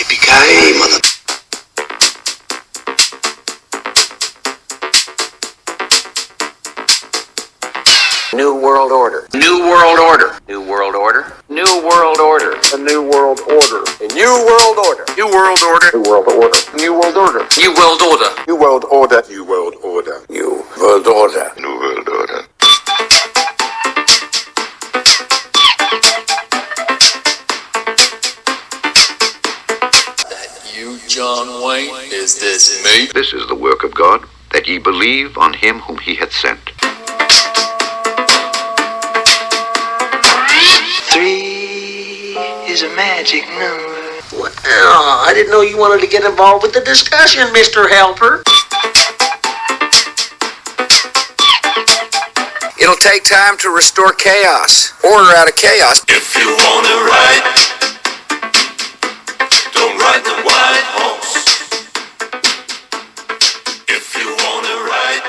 Yippee-ki-yay, mother... New World Order. New World Order. New World Order. New World Order. A New World Order. A New World Order. New World Order. New World Order. New World Order. New World Order. New World Order. New World Order. New World Order. New World Order. You, John Wayne, is this me? This is the work of God, that ye believe on him whom he hath sent. 3 is a magic number. Well, I didn't know you wanted to get involved with the discussion, Mr. Helper. It'll take time to restore chaos. Order out of chaos. If you want it right, don't ride the white horse. If you want it right,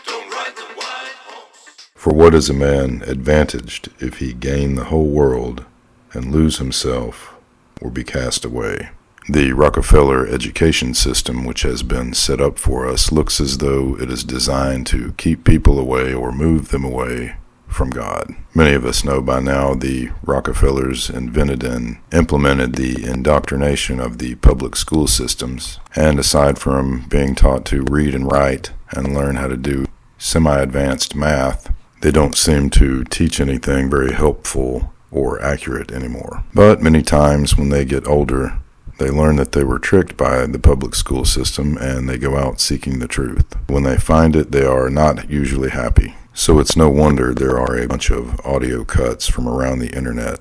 don't ride the white horse. For what is a man advantaged if he gain the whole world and lose himself or be cast away? The Rockefeller education system, which has been set up for us, looks as though it is designed to keep people away or move them away from God. Many of us know by now the Rockefellers invented and implemented the indoctrination of the public school systems, and aside from being taught to read and write and learn how to do semi-advanced math, they don't seem to teach anything very helpful or accurate anymore. But many times when they get older, they learn that they were tricked by the public school system and they go out seeking the truth. When they find it, they are not usually happy. So it's no wonder there are a bunch of audio cuts from around the internet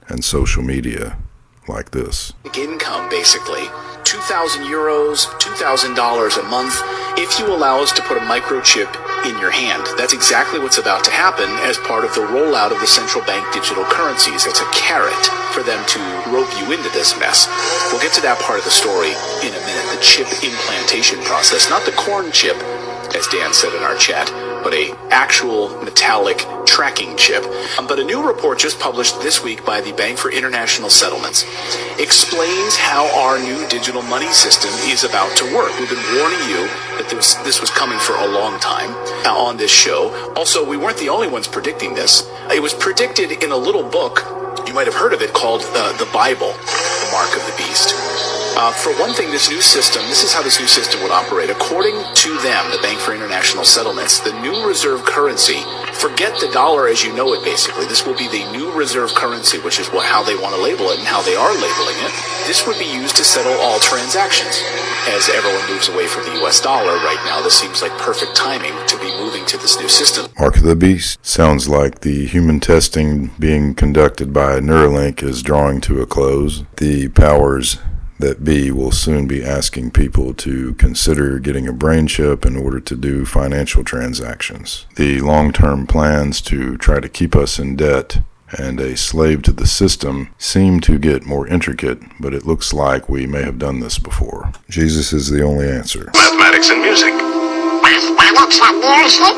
and social media like this. Income, basically. 2,000 euros, $2,000 a month, if you allow us to put a microchip in your hand. That's exactly what's about to happen as part of the rollout of the central bank digital currencies. It's a carrot for them to rope you into this mess. We'll get to that part of the story in a minute, the chip implantation process. Not the corn chip, as Dan said in our chat, but a actual metallic tracking chip. But a new report just published this week by the Bank for International Settlements explains how our new digital money system is about to work. We've been warning you that this was coming for a long time on this show. Also, we weren't the only ones predicting this. It was predicted in a little book, you might have heard of it, called The Bible, The Mark of the Beast. For one thing, this is how this new system would operate. According to them, the Bank for International Settlements, the new reserve currency, forget the dollar as you know it, basically. This will be the new reserve currency, which is how they want to label it and how they are labeling it. This would be used to settle all transactions. As everyone moves away from the US dollar right now, this seems like perfect timing to be moving to this new system. Mark of the Beast sounds like the human testing being conducted by Neuralink is drawing to a close. The powers that be will soon be asking people to consider getting a brain chip in order to do financial transactions. The long-term plans to try to keep us in debt and a slave to the system seem to get more intricate, but it looks like we may have done this before. Jesus is the only answer. Mathematics and music. Mathematics and music?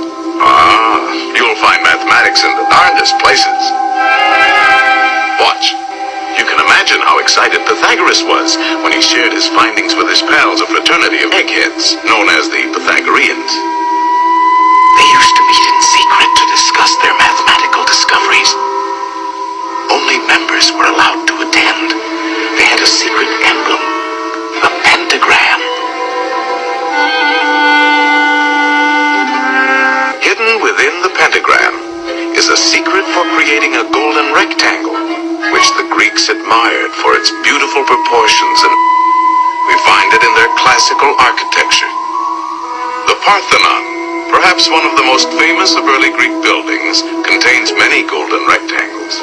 You'll find mathematics in the darndest places. Watch. You can imagine how excited Pythagoras was when he shared his findings with his pals, a fraternity of eggheads, known as the Pythagoreans. They used to meet in secret to discuss their mathematical discoveries. Only members were allowed to attend. They had a secret emblem, a pentagram. Hidden within the pentagram is a secret for creating a golden rectangle, which the Greeks admired for its beautiful proportions, and we find it in their classical architecture. The Parthenon, perhaps one of the most famous of early Greek buildings, contains many golden rectangles.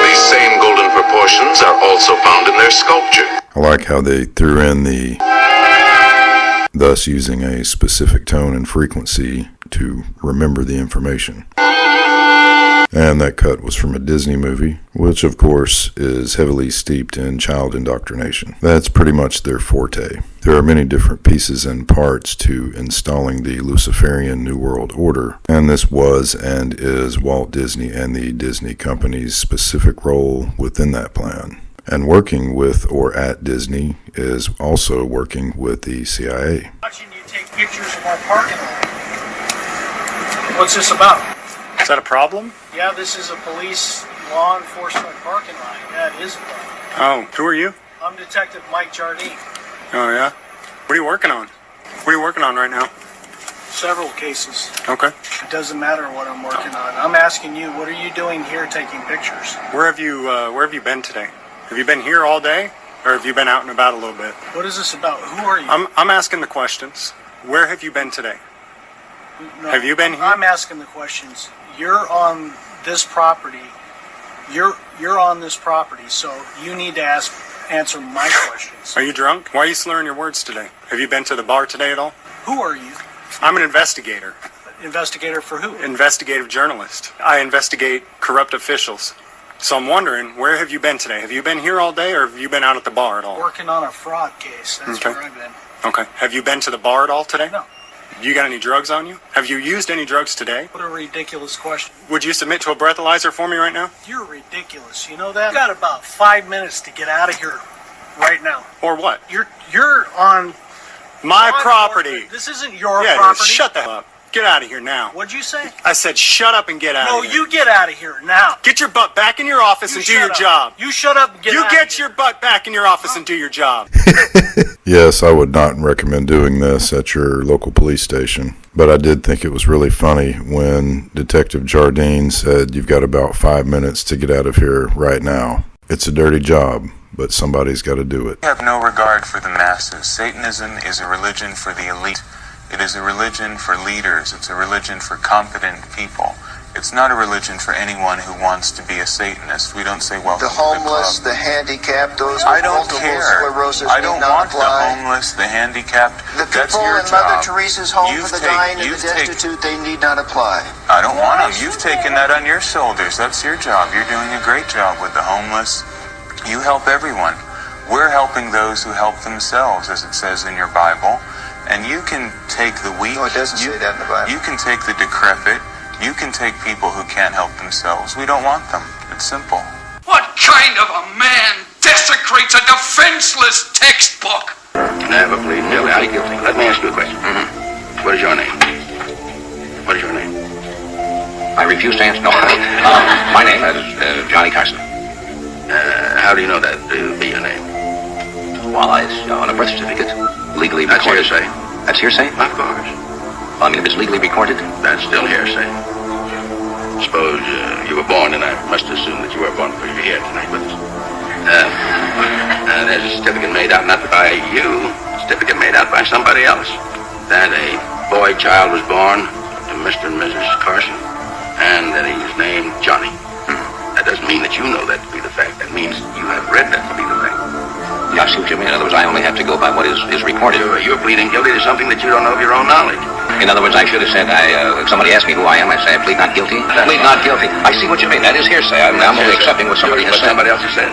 These same golden proportions are also found in their sculpture. I like how they threw in thus using a specific tone and frequency to remember the information. And that cut was from a Disney movie, which of course is heavily steeped in child indoctrination. That's pretty much their forte. There are many different pieces and parts to installing the Luciferian New World Order, and this was and is Walt Disney and the Disney Company's specific role within that plan. And working with or at Disney is also working with the CIA. Watching you take pictures of our parking lot. What's this about? Is that a problem? Yeah, this is a police law enforcement parking lot. Yeah, it is a problem. Oh, who are you? I'm Detective Mike Jardine. Oh, yeah? What are you working on? What are you working on right now? Several cases. Okay. It doesn't matter what I'm working on. I'm asking you, what are you doing here taking pictures? Where have you been today? Have you been here all day, or have you been out and about a little bit? What is this about? Who are you? I'm asking the questions. Where have you been today? No, have you been here? I'm asking the questions. You're on this property. You're on this property, so you need to answer my questions. Are you drunk? Why are you slurring your words today? Have you been to the bar today at all? Who are you? I'm an investigator. Investigator for who? Investigative journalist. I investigate corrupt officials. So I'm wondering, where have you been today? Have you been here all day, or have you been out at the bar at all? Working on a fraud case. That's Okay. where I've been. Okay. Have you been to the bar at all today? No. You got any drugs on you? Have you used any drugs today? What a ridiculous question. Would you submit to a breathalyzer for me right now? You're ridiculous. You know that? You got about 5 minutes to get out of here right now. Or what? You're on My law property. enforcement. This isn't your Yeah, property. shut the hell up. Get out of here now. What'd you say? I said shut up and get out No, of here. you get out of here now. Get your butt back in your office and do your job. You shut up and get out You of get here. your butt back in your office and do your job. Yes, I would not recommend doing this at your local police station, but I did think it was really funny when Detective Jardine said you've got about 5 minutes to get out of here right now. It's a dirty job, but somebody's got to do it. We have no regard for the masses. Satanism is a religion for the elite. It is a religion for leaders. It's a religion for competent people. It's not a religion for anyone who wants to be a Satanist. We don't say, well, the homeless, the handicapped, those with I don't multiple care. sclerosis I don't need not want apply. the homeless, the handicapped. The That's people your in job. Mother Teresa's home You've for the taken- dying and the you've taken- destitute, they need not apply. I don't want them. You've taken that on your shoulders. That's your job. You're doing a great job with the homeless. You help everyone. We're helping those who help themselves, as it says in your Bible. And you can take the weak. No, it doesn't say that in the Bible. You can take the decrepit. You can take people who can't help themselves. We don't want them. It's simple. What kind of a man desecrates a defenseless textbook? Never plead guilty. Let me ask you a question. What is your name? What is your name? I refuse to answer. No. My name is Johnny Carson. How do you know that to be your name? Well, it's on a birth certificate. Legally That's recorded. hearsay. That's hearsay? Of course. Well, I mean, if it's legally recorded. That's still hearsay. Suppose you were born, and I must assume that you were born because you're here tonight with us. There's a certificate made out not by you, a certificate made out by somebody else. That a boy child was born to Mr. and Mrs. Carson, and that he was named Johnny. That doesn't mean that you know that to be the fact. That means you have read that to be the fact. Yeah, I see what you mean. In other words, I only have to go by what is recorded. You're pleading guilty to something that you don't know of your own knowledge. In other words, I should have said, if somebody asked me who I am, I'd say I plead not guilty. Plead not guilty. I see what you mean. That is hearsay. I'm only accepting what somebody has said. What somebody else has said.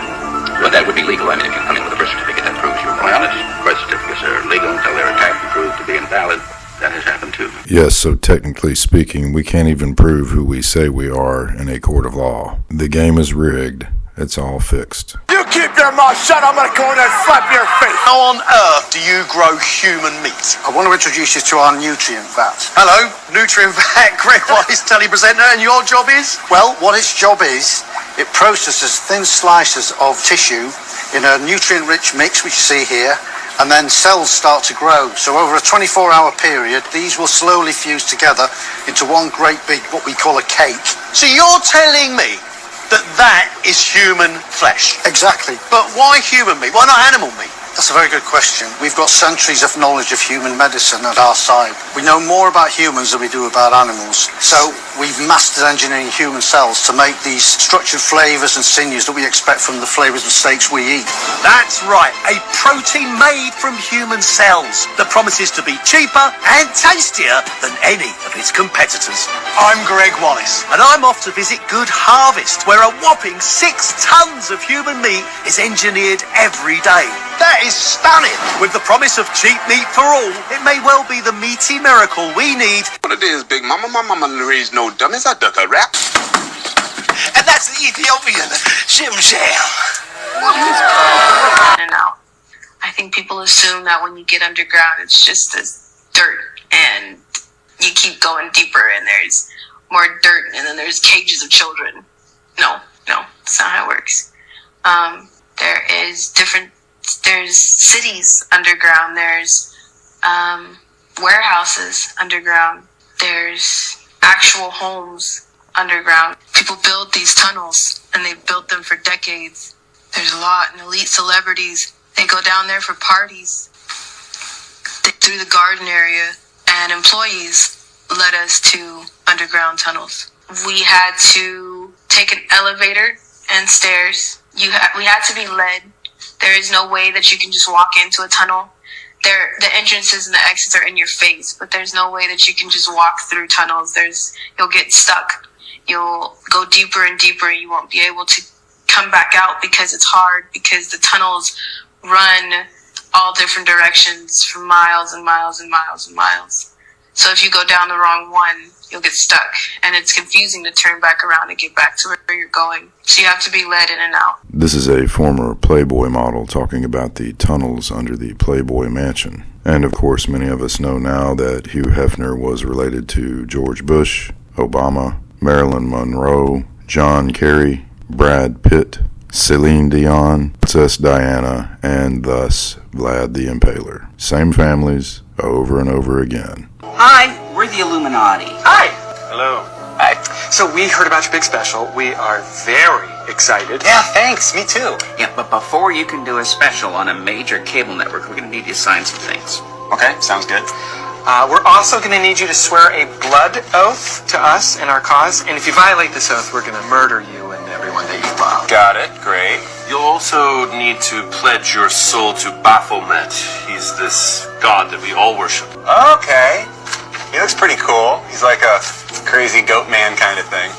But that would be legal. I mean, if you come in with a birth certificate, that proves you're born. Well, birth certificates are legal until they're attacked and proved to be invalid. That has happened too. Yes, so technically speaking, we can't even prove who we say we are in a court of law. The game is rigged. It's all fixed. You keep your mouth shut, I'm gonna go in there and slap your face. How on earth do you grow human meat? I want to introduce you to our nutrient vat. Hello, Nutrient Vat, Greg Wise, telepresenter, and your job is? Well, what its job is, it processes thin slices of tissue in a nutrient-rich mix, which you see here, and then cells start to grow. So over a 24-hour period, these will slowly fuse together into one great big, what we call a cake. So you're telling me that is human flesh? Exactly. But why human meat? Why not animal meat? That's a very good question. We've got centuries of knowledge of human medicine at our side. We know more about humans than we do about animals. So we've mastered engineering human cells to make these structured flavours and sinews that we expect from the flavours of steaks we eat. That's right, a protein made from human cells that promises to be cheaper and tastier than any of its competitors. I'm Greg Wallace, and I'm off to visit Good Harvest, where a whopping 6 tons of human meat is engineered every day. That is stunning! With the promise of cheap meat for all, it may well be the meaty miracle we need. What it is, Big Mama? My mama raised no dummies. I duck a rap. And that's the Ethiopian Shim Sham. And now, I think people assume that when you get underground, it's just this dirt, and you keep going deeper, and there's more dirt, and then there's cages of children. No, that's not how it works. There's cities underground, there's warehouses underground, there's actual homes underground. People build these tunnels, and they've built them for decades. There's a lot, and elite celebrities, they go down there for parties. Through the garden area, and employees led us to underground tunnels. We had to take an elevator and stairs. We had to be led. There is no way that you can just walk into a tunnel. The entrances and the exits are in your face, but there's no way that you can just walk through tunnels. You'll get stuck. You'll go deeper and deeper, and you won't be able to come back out because it's hard, because the tunnels run all different directions for miles and miles and miles and miles. So if you go down the wrong one, you'll get stuck, and it's confusing to turn back around and get back to where you're going. So you have to be led in and out. This is a former Playboy model talking about the tunnels under the Playboy mansion. And of course, many of us know now that Hugh Heffner was related to George Bush, Obama, Marilyn Monroe, John Kerry, Brad Pitt, Celine Dion, Princess Diana, and thus Vlad the Impaler. Same families over and over again. Hi, we're the Illuminati. Hi. Hello. Hi. So we heard about your big special. We are very excited. Yeah, thanks. Me too. Yeah, but before you can do a special on a major cable network, we're going to need you to sign some things. Okay, sounds good. We're also going to need you to swear a blood oath to us and our cause. And if you violate this oath, we're going to murder you and everyone that you love. Got it. Great. You'll also need to pledge your soul to Baphomet. He's this god that we all worship. Okay. He looks pretty cool. He's like a crazy goat man kind of thing.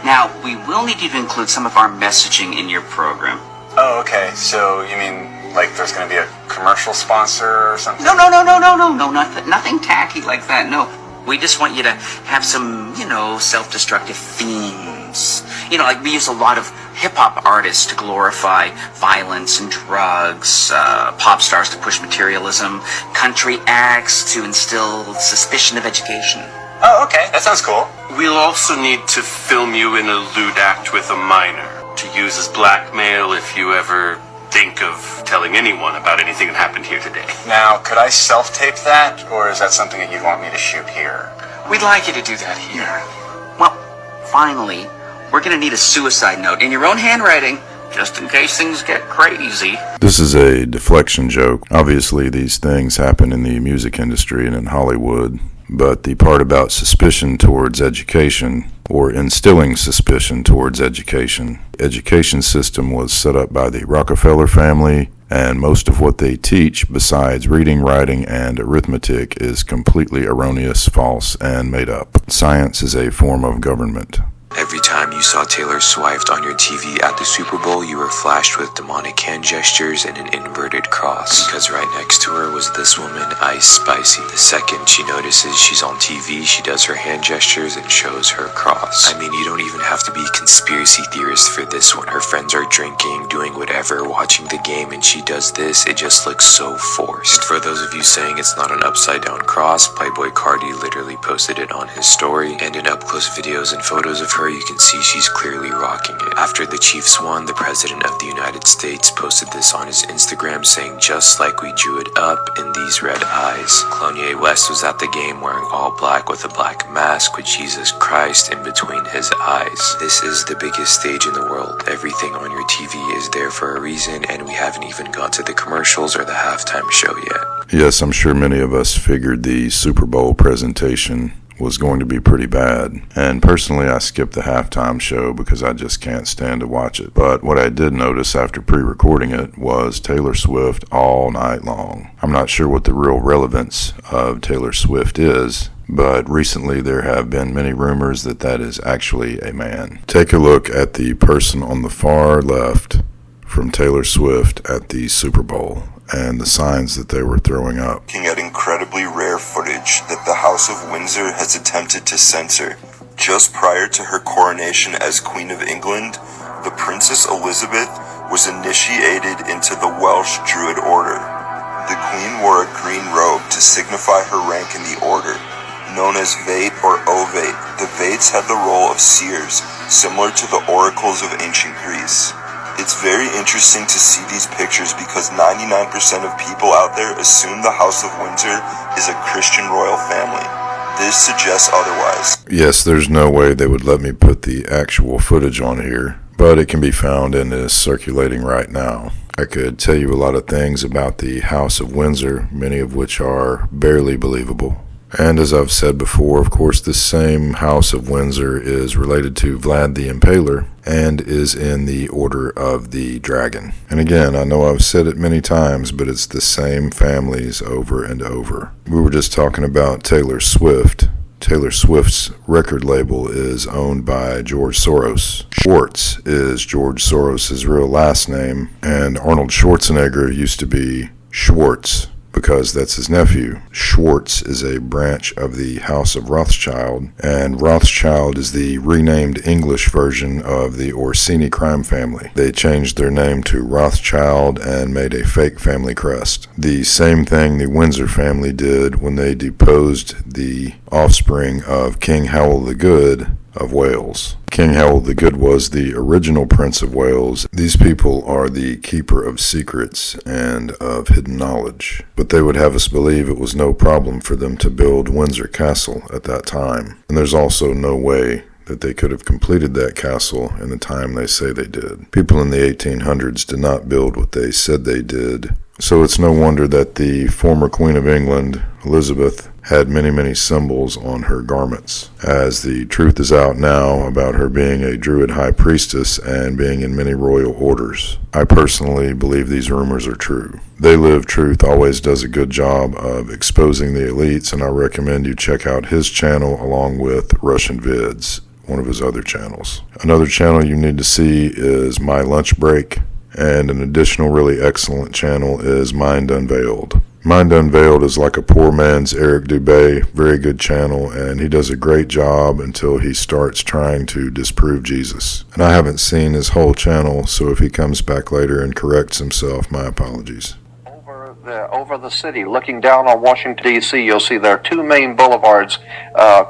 Now, we will need you to include some of our messaging in your program. Oh, okay. So you mean like there's going to be a commercial sponsor or something? No, nothing tacky like that, no. We just want you to have some, self-destructive themes. Like we use a lot of hip-hop artists to glorify violence and drugs, pop stars to push materialism, country acts to instill suspicion of education. Oh, okay. That sounds cool. We'll also need to film you in a lewd act with a minor to use as blackmail if you ever think of telling anyone about anything that happened here today. Now, could I self-tape that, or is that something that you'd want me to shoot here? We'd like you to do that here. Well, finally, we're going to need a suicide note in your own handwriting, just in case things get crazy. This is a deflection joke. Obviously, these things happen in the music industry and in Hollywood, but the part about suspicion towards education, or instilling suspicion towards education system was set up by the Rockefeller family, and most of what they teach, besides reading, writing, and arithmetic, is completely erroneous, false, and made up. Science is a form of government. Every time you saw Taylor Swift on your TV at the Super Bowl, you were flashed with demonic hand gestures and an inverted cross. Because right next to her was this woman, Ice Spicy. The second she notices she's on TV, she does her hand gestures and shows her cross. I mean, you don't even have to be a conspiracy theorist for this one. Her friends are drinking, doing whatever, watching the game, and she does this. It just looks so forced. And for those of you saying it's not an upside down cross, Playboy Cardi literally posted it on his story, and in up close videos and photos of her, you can see she's clearly rocking it. After the Chiefs won, the President of the United States posted this on his Instagram saying, "Just like we drew it up in these red eyes." Kanye West was at the game wearing all black with a black mask with Jesus Christ in between his eyes. This is the biggest stage in the world. Everything on your TV is there for a reason, and we haven't even got to the commercials or the halftime show yet. Yes, I'm sure many of us figured the Super Bowl presentation was going to be pretty bad, and personally I skipped the halftime show because I just can't stand to watch it. But what I did notice after pre-recording it was Taylor Swift all night long. I'm not sure what the real relevance of Taylor Swift is, but recently there have been many rumors that that is actually a man. Take a look at the person on the far left from Taylor Swift at the Super Bowl and the signs that they were throwing up. Looking at incredibly rare footage that the House of Windsor has attempted to censor. Just prior to her coronation as Queen of England, the Princess Elizabeth was initiated into the Welsh Druid Order. The queen wore a green robe to signify her rank in the order, known as Vate or Ovate. The Vates had the role of seers, similar to the oracles of ancient Greece. It's very interesting to see these pictures because 99% of people out there assume the House of Windsor is a Christian royal family. This suggests otherwise. Yes, there's no way they would let me put the actual footage on here, but it can be found and is circulating right now. I could tell you a lot of things about the House of Windsor, many of which are barely believable. And as I've said before, of course, this same House of Windsor is related to Vlad the Impaler and is in the Order of the Dragon. And again, I know I've said it many times, but it's the same families over and over. We were just talking about Taylor Swift. Taylor Swift's record label is owned by George Soros. Schwartz is George Soros' real last name, and Arnold Schwarzenegger used to be Schwartz because that's his nephew. Schwartz is a branch of the House of Rothschild, and Rothschild is the renamed English version of the Orsini crime family. They changed their name to Rothschild and made a fake family crest. The same thing the Windsor family did when they deposed the offspring of King Howell the Good of Wales. King Howell the Good was the original Prince of Wales. These people are the keeper of secrets and of hidden knowledge. But they would have us believe it was no problem for them to build Windsor Castle at that time. And there's also no way that they could have completed that castle in the time they say they did. People in the 1800s did not build what they said they did. So it's no wonder that the former Queen of England, Elizabeth, had many, many symbols on her garments, as the truth is out now about her being a Druid high priestess and being in many royal orders. I personally believe these rumors are true. They Live Truth always does a good job of exposing the elites, and I recommend you check out his channel along with Russian Vids, one of his other channels. Another channel you need to see is My Lunch Break, and an additional really excellent channel is Mind Unveiled. Mind Unveiled is like a poor man's Eric Dubé, very good channel, and he does a great job until he starts trying to disprove Jesus. And I haven't seen his whole channel, so if he comes back later and corrects himself, my apologies. Over the city, looking down on Washington, D.C., you'll see there are two main boulevards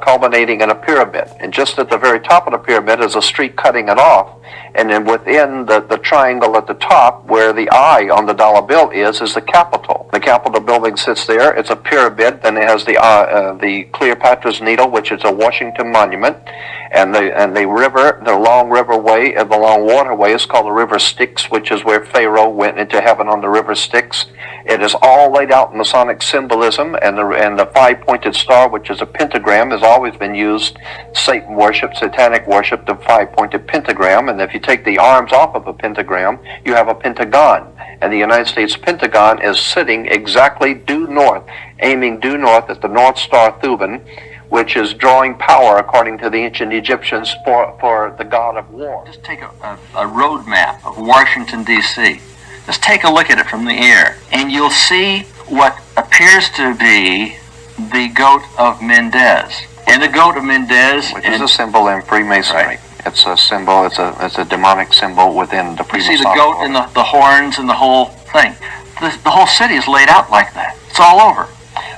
culminating in a pyramid. And just at the very top of the pyramid is a street cutting it off. And then within the triangle at the top, where the eye on the dollar bill is the Capitol. The Capitol building sits there. It's a pyramid. Then it has the Cleopatra's Needle, which is a Washington monument. And the river, the long riverway, the long waterway is called the River Styx, which is where Pharaoh went into heaven on the River Styx. It is all laid out in Masonic symbolism, and the five-pointed star, which is a pentagram, has always been used. Satan worship, Satanic worship, the five-pointed pentagram, and if you take the arms off of a pentagram, you have a pentagon. And the United States Pentagon is sitting exactly due north, aiming due north at the North Star Thuban, which is drawing power, according to the ancient Egyptians, for the god of war. Just take a road map of Washington, D.C. Just take a look at it from the air, and you'll see what appears to be the goat of Mendez. And the goat of Mendez, which is a symbol in Freemasonry. Right. It's a symbol. It's a demonic symbol within the Freemasonic. You see the goat and the horns and the whole thing. The whole city is laid out like that. It's all over.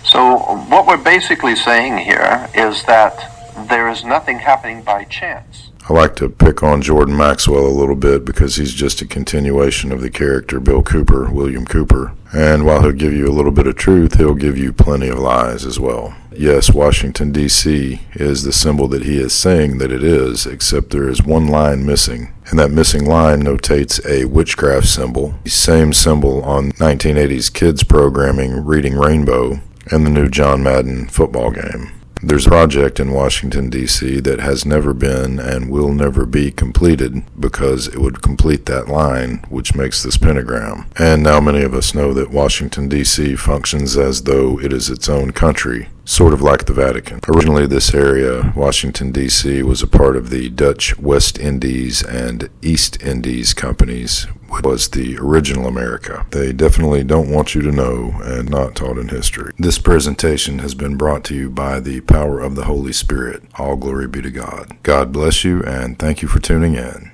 So what we're basically saying here is that there is nothing happening by chance. I like to pick on Jordan Maxwell a little bit because he's just a continuation of the character William Cooper. And while he'll give you a little bit of truth, he'll give you plenty of lies as well. Yes, Washington, D.C. is the symbol that he is saying that it is, except there is one line missing. And that missing line notates a witchcraft symbol. The same symbol on 1980s kids programming Reading Rainbow and the new John Madden football game. There's a project in Washington, D.C. that has never been and will never be completed because it would complete that line, which makes this pentagram. And now many of us know that Washington, D.C. functions as though it is its own country, sort of like the Vatican. Originally, this area, Washington, D.C., was a part of the Dutch West Indies and East Indies companies, which was the original America. They definitely don't want you to know and not taught in history. This presentation has been brought to you by the power of the Holy Spirit. All glory be to God. God bless you, and thank you for tuning in.